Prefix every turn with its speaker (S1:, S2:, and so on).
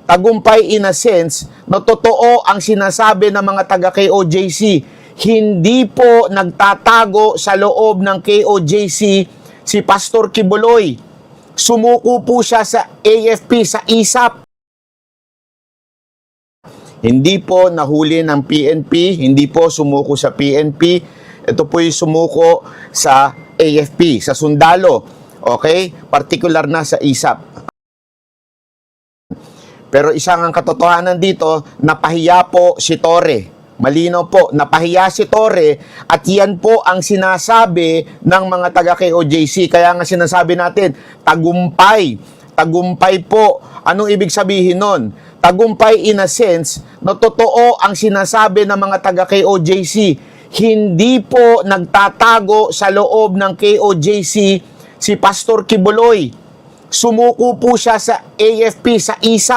S1: tagumpay in a sense na totoo ang sinasabi ng mga taga KOJC. Hindi po nagtatago sa loob ng KOJC si Pastor Kibuloy. Sumuko po siya sa AFP, sa ISAP. Hindi po nahuli ng PNP, hindi po sumuko sa PNP. Ito po yung sumuko sa AFP, sa sundalo. Okay? Particular na sa ISAP. Pero isang ang katotohanan dito, napahiya po si Torre. Malinaw po, napahiya si Torre at yan po ang sinasabi ng mga taga KOJC. Kaya nga sinasabi natin, tagumpay. Tagumpay po. Anong ibig sabihin nun? Tagumpay in a sense na totoo ang sinasabi ng mga taga KOJC. Hindi po nagtatago sa loob ng KOJC si Pastor Kibuloy. Sumuko po siya sa AFP, sa ISAP.